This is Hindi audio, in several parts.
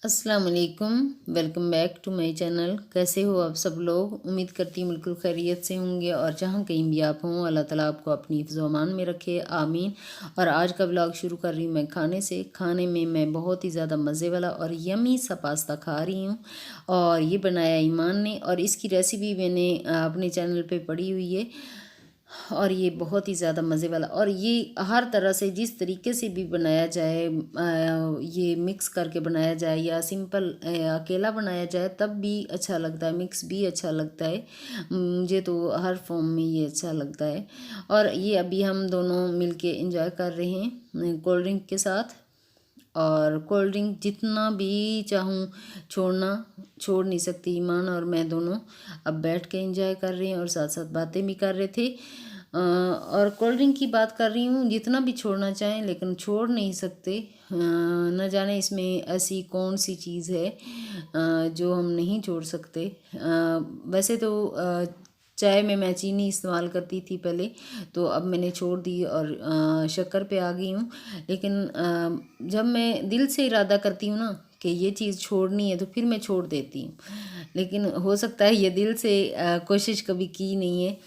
अस्सलाम वालेकुम। Welcome back to my channel. कैसे हो आप सब लोग? उम्मीद करती हूँ बिल्कुल खैरियत से होंगे और जहाँ कहीं भी आप हों अल्लाह ताला आपको अपनी हिफ्ज़-ओ अमान में रखे, आमीन। और आज का व्लॉग शुरू कर रही हूँ मैं खाने से। खाने में मैं बहुत ही ज़्यादा मज़े वाला और यमी सा पास्ता खा रही हूँ और ये बनाया ईमान ने और इसकी रेसिपी मैंने अपने चैनल पे पड़ी हुई है और ये बहुत ही ज़्यादा मज़े वाला और ये हर तरह से जिस तरीके से भी बनाया जाए, ये मिक्स करके बनाया जाए या सिंपल अकेला बनाया जाए तब भी अच्छा लगता है, मिक्स भी अच्छा लगता है। मुझे तो हर फॉर्म में ये अच्छा लगता है। और ये अभी हम दोनों मिलके एंजॉय कर रहे हैं कोल्ड ड्रिंक के साथ। और कोल्ड ड्रिंक जितना भी चाहूँ छोड़ नहीं सकती। ईमान और मैं दोनों अब बैठ के एंजॉय कर रहे हैं और साथ साथ बातें भी कर रहे थे। और कोल्ड ड्रिंक की बात कर रही हूँ, जितना भी छोड़ना चाहें लेकिन छोड़ नहीं सकते। न जाने इसमें ऐसी कौन सी चीज़ है जो हम नहीं छोड़ सकते। वैसे तो चाय में मैं चीनी इस्तेमाल करती थी पहले, तो अब मैंने छोड़ दी और शक्कर पे आ गई हूँ। लेकिन जब मैं दिल से इरादा करती हूँ ना कि ये चीज़ छोड़नी है तो फिर मैं छोड़ देती हूँ। लेकिन हो सकता है ये दिल से कोशिश कभी की नहीं है।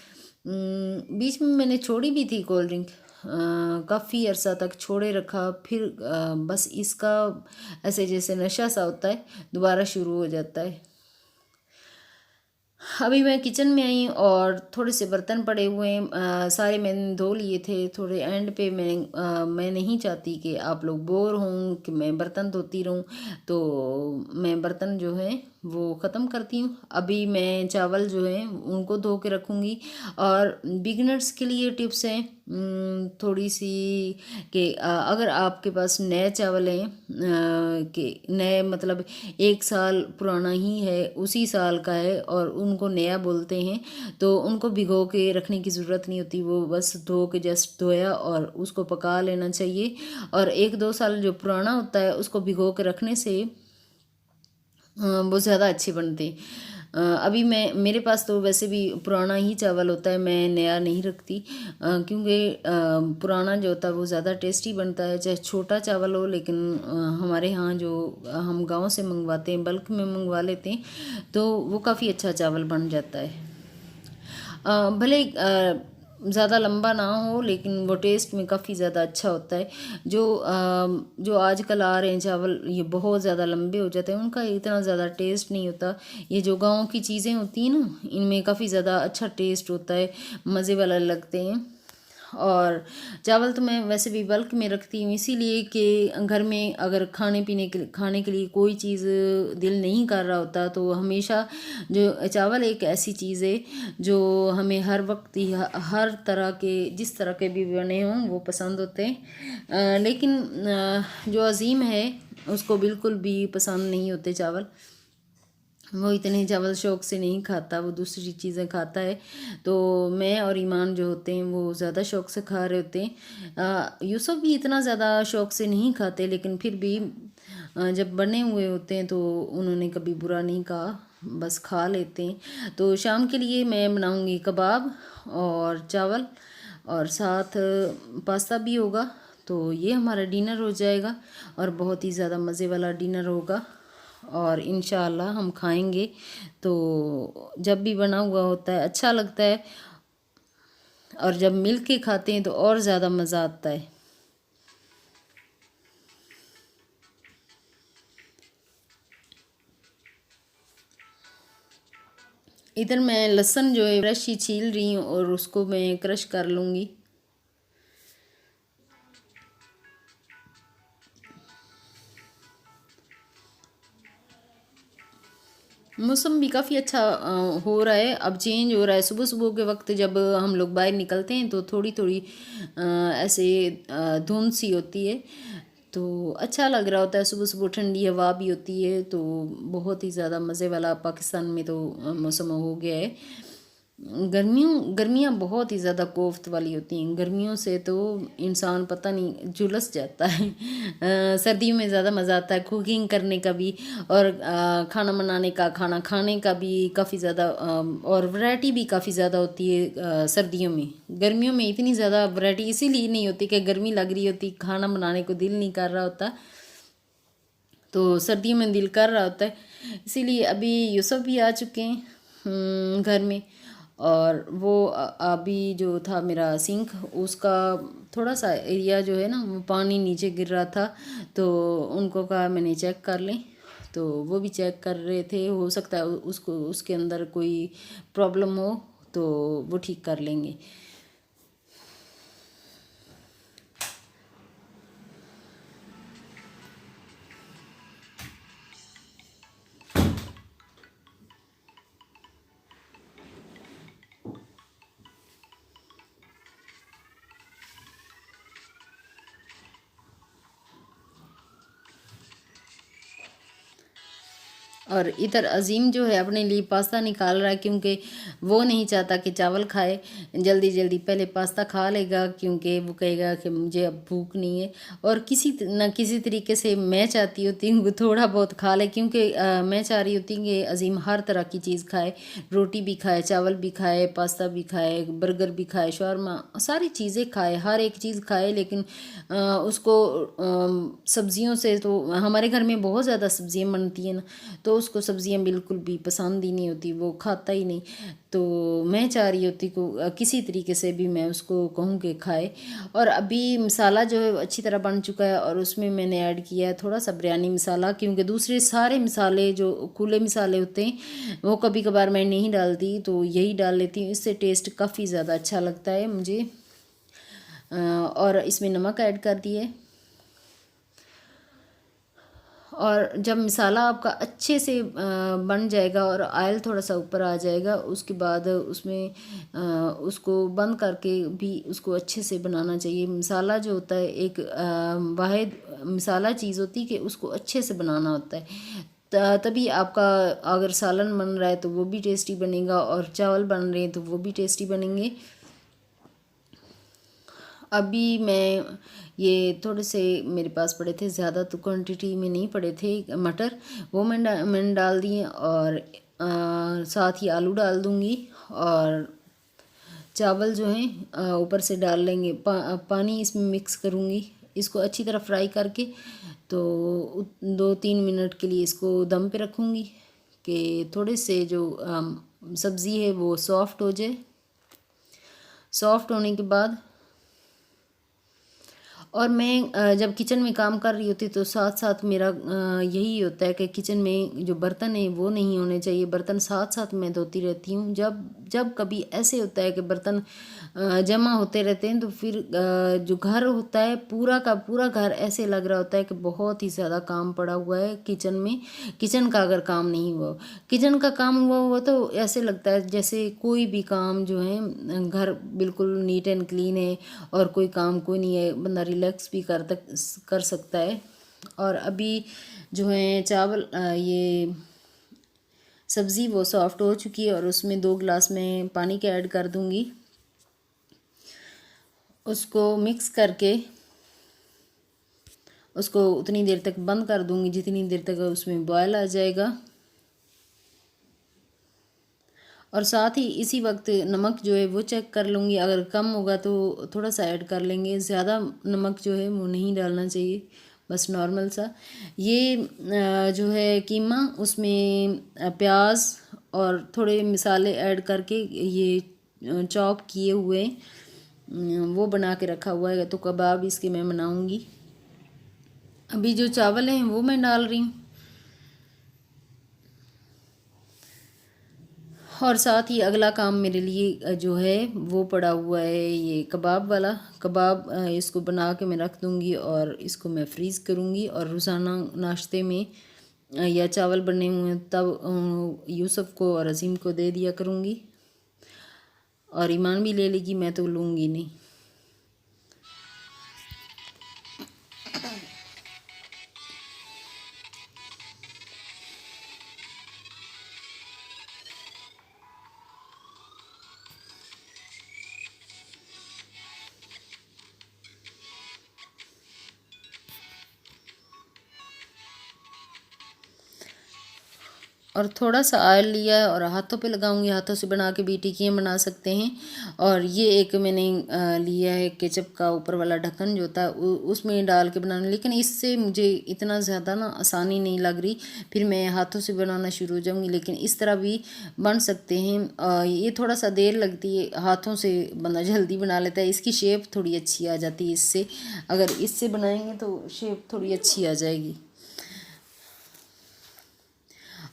बीच में मैंने छोड़ी भी थी कोल्ड ड्रिंक, काफ़ी अरसा तक छोड़े रखा। फिर बस इसका ऐसे जैसे नशा सा होता है, दोबारा शुरू हो जाता है। अभी मैं किचन में आई और थोड़े से बर्तन पड़े हुए हैं, सारे मैंने धो लिए थे। थोड़े एंड पे मैं नहीं चाहती कि आप लोग बोर हों कि मैं बर्तन धोती रहूं, तो मैं बर्तन जो हैं वो ख़त्म करती हूँ। अभी मैं चावल जो हैं उनको धो के रखूँगी। और बिगनर्स के लिए टिप्स हैं थोड़ी सी कि अगर आपके पास नए चावल हैं, कि नए मतलब 1 साल पुराना ही है, उसी साल का है और उनको नया बोलते हैं, तो उनको भिगो के रखने की ज़रूरत नहीं होती। वो बस धो के जस्ट धोया और उसको पका लेना चाहिए। और 1-2 साल जो पुराना होता है उसको भिगो के रखने से वो ज़्यादा अच्छे बनते हैं। अभी मैं मेरे पास तो वैसे भी पुराना ही चावल होता है, मैं नया नहीं रखती, क्योंकि पुराना जो होता है वो ज़्यादा टेस्टी बनता है, चाहे छोटा चावल हो। लेकिन हमारे यहाँ जो हम गांव से मंगवाते हैं, बल्क में मंगवा लेते हैं, तो वो काफ़ी अच्छा चावल बन जाता है। भले ज़्यादा लंबा ना हो लेकिन वो टेस्ट में काफ़ी ज़्यादा अच्छा होता है। जो आजकल आ रहे हैं चावल, ये बहुत ज़्यादा लंबे हो जाते हैं, उनका इतना ज़्यादा टेस्ट नहीं होता। ये जो गाँव की चीज़ें होती हैं ना, इनमें काफ़ी ज़्यादा अच्छा टेस्ट होता है, मज़े वाला लगते हैं। और चावल तो मैं वैसे भी बल्क में रखती हूँ, इसीलिए कि घर में अगर खाने के लिए कोई चीज़ दिल नहीं कर रहा होता, तो हमेशा जो चावल एक ऐसी चीज़ है जो हमें हर वक्त ही हर तरह के जिस तरह के भी बने हों वो पसंद होते हैं। लेकिन जो अजीम है उसको बिल्कुल भी पसंद नहीं होते चावल। वो इतने चावल शौक से नहीं खाता, वो दूसरी चीज़ें खाता है। तो मैं और ईमान जो होते हैं वो ज़्यादा शौक से खा रहे होते हैं। यूसुफ भी इतना ज़्यादा शौक से नहीं खाते, लेकिन फिर भी जब बने हुए होते हैं तो उन्होंने कभी बुरा नहीं कहा, बस खा लेते हैं। तो शाम के लिए मैं बनाऊंगी कबाब और चावल और साथ पास्ता भी होगा। तो ये हमारा डिनर हो जाएगा और बहुत ही ज़्यादा मज़े वाला डिनर होगा और इंशाअल्लाह हम खाएंगे। तो जब भी बना हुआ होता है अच्छा लगता है और जब मिल के खाते हैं तो और ज़्यादा मज़ा आता है। इधर मैं लहसुन जो है फ्रेश ही छील रही हूँ और उसको मैं क्रश कर लूँगी। मौसम भी काफ़ी अच्छा हो रहा है, अब चेंज हो रहा है। सुबह सुबह के वक्त जब हम लोग बाहर निकलते हैं तो थोड़ी थोड़ी ऐसे धुंध सी होती है, तो अच्छा लग रहा होता है। सुबह सुबह ठंडी हवा भी होती है, तो बहुत ही ज़्यादा मज़े वाला पाकिस्तान में तो मौसम हो गया है। गर्मियाँ बहुत ही ज़्यादा कोफ्त वाली होती हैं। गर्मियों से तो इंसान पता नहीं झुलस जाता है। सर्दियों में ज़्यादा मज़ा आता है कुकिंग करने का भी और खाना बनाने का, खाना खाने का भी काफ़ी ज़्यादा, और वैरायटी भी काफ़ी ज़्यादा होती है सर्दियों में। गर्मियों में इतनी ज़्यादा वैरायटी इसीलिए नहीं होती कि गर्मी लग रही होती, खाना बनाने को दिल नहीं कर रहा होता। तो सर्दियों में दिल कर रहा होता है। इसीलिए अभी यूसुफ भी आ चुके हैं घर में। और वो अभी जो था मेरा सिंक, उसका थोड़ा सा एरिया जो है ना, वो पानी नीचे गिर रहा था, तो उनको कहा मैंने चेक कर लें। तो वो भी चेक कर रहे थे, हो सकता है उसको उसके अंदर कोई प्रॉब्लम हो तो वो ठीक कर लेंगे। और इधर अज़ीम जो है अपने लिए पास्ता निकाल रहा है, क्योंकि वो नहीं चाहता कि चावल खाए। जल्दी जल्दी पहले पास्ता खा लेगा, क्योंकि वो कहेगा कि मुझे अब भूख नहीं है। और किसी न किसी तरीके से मैं चाहती होती हूँ कि थोड़ा बहुत खा ले, क्योंकि मैं चाह रही होती हूँ कि अज़ीम हर तरह की चीज़ खाए, रोटी भी खाए, चावल भी खाए, पास्ता भी खाए, बर्गर भी खाए, शौरमा, सारी चीज़ें खाए, हर एक चीज़ खाए। लेकिन उसको सब्ज़ियों से, तो हमारे घर में बहुत ज़्यादा सब्ज़ियाँ बनती हैं ना, तो उसको सब्ज़ियाँ बिल्कुल भी पसंद ही नहीं होती, वो खाता ही नहीं। तो मैं चाह रही होती को किसी तरीके से भी मैं उसको कहूँ कि खाए। और अभी मसाला जो है अच्छी तरह बन चुका है, और उसमें मैंने ऐड किया है थोड़ा सा बिरयानी मसाला, क्योंकि दूसरे सारे मसाले जो खुले मसाले होते हैं वो कभी कभार मैं नहीं डालती, तो यही डाल लेती हूँ। इससे टेस्ट काफ़ी ज़्यादा अच्छा लगता है मुझे। और इसमें नमक ऐड कर दिए। और जब मसाला आपका अच्छे से बन जाएगा और ऑयल थोड़ा सा ऊपर आ जाएगा, उसके बाद उसमें उसको बंद करके भी उसको अच्छे से बनाना चाहिए। मसाला जो होता है एक वाहिद मसाला चीज़ होती है कि उसको अच्छे से बनाना होता है, तभी आपका अगर सालन बन रहा है तो वो भी टेस्टी बनेगा, और चावल बन रहे हैं तो वो भी टेस्टी बनेंगे। अभी मैं ये थोड़े से मेरे पास पड़े थे, ज़्यादा तो क्वांटिटी में नहीं पड़े थे मटर, वो मैंने डाल दिए। और साथ ही आलू डाल दूँगी, और चावल जो हैं ऊपर से डाल लेंगे। पानी इसमें मिक्स करूँगी, इसको अच्छी तरह फ्राई करके, तो 2-3 मिनट के लिए इसको दम पे रखूँगी कि थोड़े से जो सब्ज़ी है वो सॉफ्ट हो जाए। सॉफ्ट होने के बाद, और मैं जब किचन में काम कर रही होती तो साथ साथ मेरा यही होता है कि किचन में जो बर्तन है वो नहीं होने चाहिए, बर्तन साथ साथ मैं धोती रहती हूँ। जब जब कभी ऐसे होता है कि बर्तन जमा होते रहते हैं, तो फिर जो घर होता है पूरा का पूरा घर ऐसे लग रहा होता है कि बहुत ही ज़्यादा काम पड़ा हुआ है किचन में। किचन का अगर काम नहीं हुआ, किचन का काम हुआ तो ऐसे लगता है जैसे कोई भी काम जो है, घर बिल्कुल नीट एंड क्लीन है और कोई काम कोई नहीं है, बंदा रिलैक्स भी कर सकता है। और अभी जो है चावल ये सब्ज़ी वो सॉफ्ट हो चुकी है, और उसमें 2 गिलास में पानी के ऐड कर दूंगी। उसको मिक्स करके उसको उतनी देर तक बंद कर दूंगी जितनी देर तक उसमें बॉयल आ जाएगा। और साथ ही इसी वक्त नमक जो है वो चेक कर लूँगी, अगर कम होगा तो थोड़ा सा ऐड कर लेंगे, ज़्यादा नमक जो है वो नहीं डालना चाहिए, बस नॉर्मल सा। ये जो है कीमा, उसमें प्याज और थोड़े मसाले ऐड करके ये चॉप किए हुए वो बना के रखा हुआ है, तो कबाब इसके मैं बनाऊँगी। अभी जो चावल हैं वो मैं डाल रही हूँ, और साथ ही अगला काम मेरे लिए जो है वो पड़ा हुआ है ये कबाब वाला। कबाब इसको बना के मैं रख दूँगी, और इसको मैं फ्रीज़ करूँगी, और रोज़ाना नाश्ते में या चावल बने हुए हैं तब यूसुफ को और अज़ीम को दे दिया करूँगी। और ईमान भी ले लेगी, मैं तो लूँगी नहीं। और थोड़ा सा ऑयल लिया है और हाथों पे लगाऊंगी। हाथों से बना के भी टिक्कियाँ बना सकते हैं। और ये एक मैंने लिया है केचप का ऊपर वाला ढक्कन जो होता है, उसमें डाल के बनाना। लेकिन इससे मुझे इतना ज़्यादा ना आसानी नहीं लग रही, फिर मैं हाथों से बनाना शुरू हो जाऊँगी। लेकिन इस तरह भी बन सकते हैं। ये थोड़ा सा देर लगती है, हाथों से बंदा जल्दी बना लेता है। इसकी शेप थोड़ी अच्छी आ जाती है इससे। अगर इससे बनाएंगे तो शेप थोड़ी अच्छी आ जाएगी।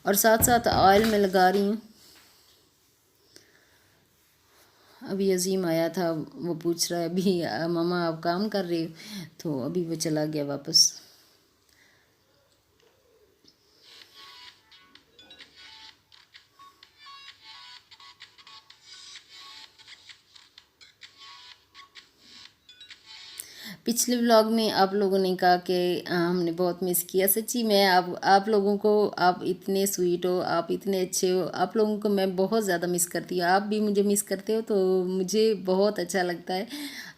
और साथ साथ ऑयल में लगा रही हूँ। अभी अजीम आया था, वो पूछ रहा है अभी मामा आप काम कर रहे हो, तो अभी वो चला गया वापस। पिछले व्लॉग में आप लोगों ने कहा कि हमने बहुत मिस किया। सच्ची मैं आप लोगों को, आप इतने स्वीट हो, आप इतने अच्छे हो, आप लोगों को मैं बहुत ज़्यादा मिस करती हूँ। आप भी मुझे मिस करते हो तो मुझे बहुत अच्छा लगता है।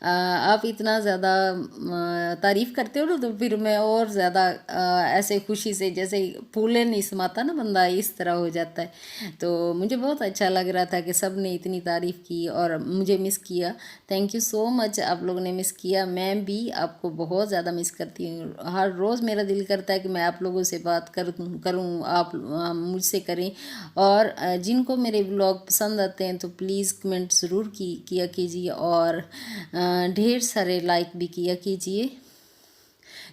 आप इतना ज़्यादा तारीफ़ करते हो ना, तो फिर मैं और ज़्यादा ऐसे खुशी से, जैसे फूले नहीं समाता ना बंदा, इस तरह हो जाता है। तो मुझे बहुत अच्छा लग रहा था कि सब ने इतनी तारीफ़ की और मुझे मिस किया। थैंक यू सो मच, आप लोगों ने मिस किया। मैं भी आपको बहुत ज़्यादा मिस करती हूँ। हर रोज़ मेरा दिल करता है कि मैं आप लोगों से बात करूँ, आप मुझसे करें। और जिनको मेरे ब्लॉग पसंद आते हैं तो प्लीज़ कमेंट ज़रूर किया कीजिए, और ढेर सारे लाइक भी किया कीजिए।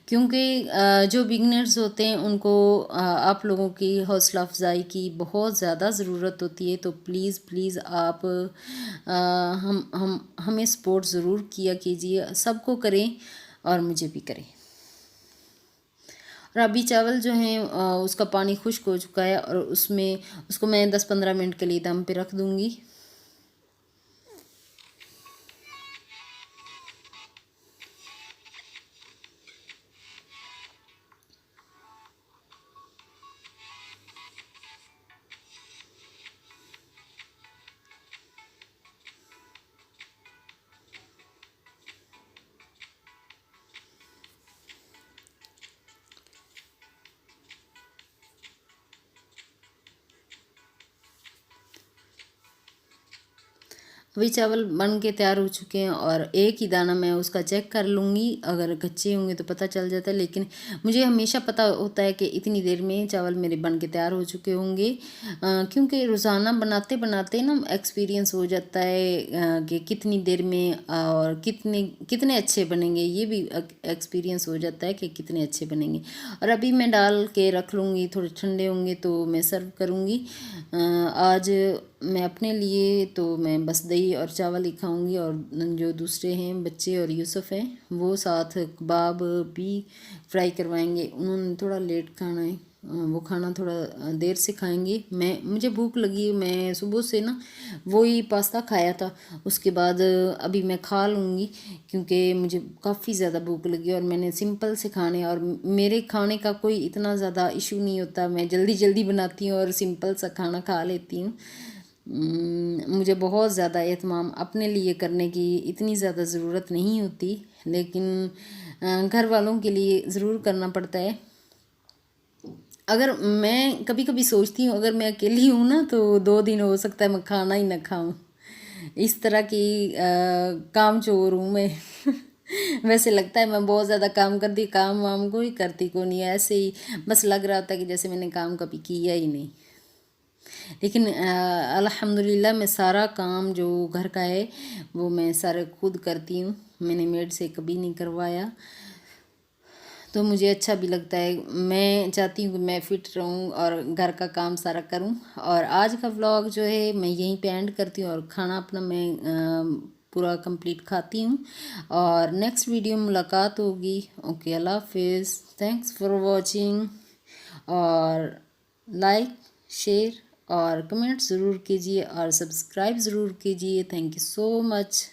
क्योंकि जो बिगनर्स होते हैं उनको आप लोगों की हौसला अफजाई की बहुत ज़्यादा ज़रूरत होती है। तो प्लीज़ प्लीज़ आप हम हमें सपोर्ट ज़रूर किया कीजिए। सबको करें और मुझे भी करें। और अभी चावल जो हैं उसका पानी खुश्क हो चुका है, और उसको मैं 10-15 मिनट के लिए दम पे रख दूँगी। अभी चावल बन के तैयार हो चुके हैं, और एक ही दाना मैं उसका चेक कर लूँगी। अगर कच्चे होंगे तो पता चल जाता है, लेकिन मुझे हमेशा पता होता है कि इतनी देर में चावल मेरे बन के तैयार हो चुके होंगे। क्योंकि रोज़ाना बनाते बनाते ना एक्सपीरियंस हो जाता है कि कितनी देर में और कितने कितने अच्छे बनेंगे। ये भी एक्सपीरियंस हो जाता है कि कितने अच्छे बनेंगे। और अभी मैं डाल के रख लूँगी, थोड़े ठंडे होंगे तो मैं सर्व करूँगी। आज मैं अपने लिए तो मैं बस दही और चावल ही खाऊंगी, और जो दूसरे हैं बच्चे और यूसुफ हैं वो साथ कबाब भी फ्राई करवाएंगे। उन्होंने थोड़ा लेट खाना है, वो खाना थोड़ा देर से खाएंगे। मुझे भूख लगी, मैं सुबह से ना वही पास्ता खाया था, उसके बाद अभी मैं खा लूँगी क्योंकि मुझे काफ़ी ज़्यादा भूख लगी। और मैंने सिंपल से खाने, और मेरे खाने का कोई इतना ज़्यादा इशू नहीं होता। मैं जल्दी जल्दी बनाती हूँ और सिंपल सा खाना खा लेती हूँ। मुझे बहुत ज़्यादा एहतमाम अपने लिए करने की इतनी ज़्यादा ज़रूरत नहीं होती, लेकिन घर वालों के लिए ज़रूर करना पड़ता है। अगर मैं कभी कभी सोचती हूँ, अगर मैं अकेली हूँ ना तो 2 दिन हो सकता है मैं खाना ही ना खाऊं। इस तरह की काम चोर हूँ मैं। वैसे लगता है मैं बहुत ज़्यादा काम करती, काम वाम को ही करती को नहीं, ऐसे ही बस लग रहा था कि जैसे मैंने काम कभी किया ही नहीं। लेकिन अल्हम्दुलिल्लाह मैं सारा काम जो घर का है वो मैं सारा खुद करती हूँ। मैंने मेड से कभी नहीं करवाया, तो मुझे अच्छा भी लगता है। मैं चाहती हूँ कि मैं फ़िट रहूँ और घर का काम सारा करूँ। और आज का व्लॉग जो है मैं यहीं पे एंड करती हूँ, और खाना अपना मैं पूरा कंप्लीट खाती हूँ। और नेक्स्ट वीडियो में मुलाकात होगी। ओके, अल्लाह हाफिज़। Thanks for watching. और लाइक, शेयर और कमेंट ज़रूर कीजिए, और सब्सक्राइब ज़रूर कीजिए। Thank you so much.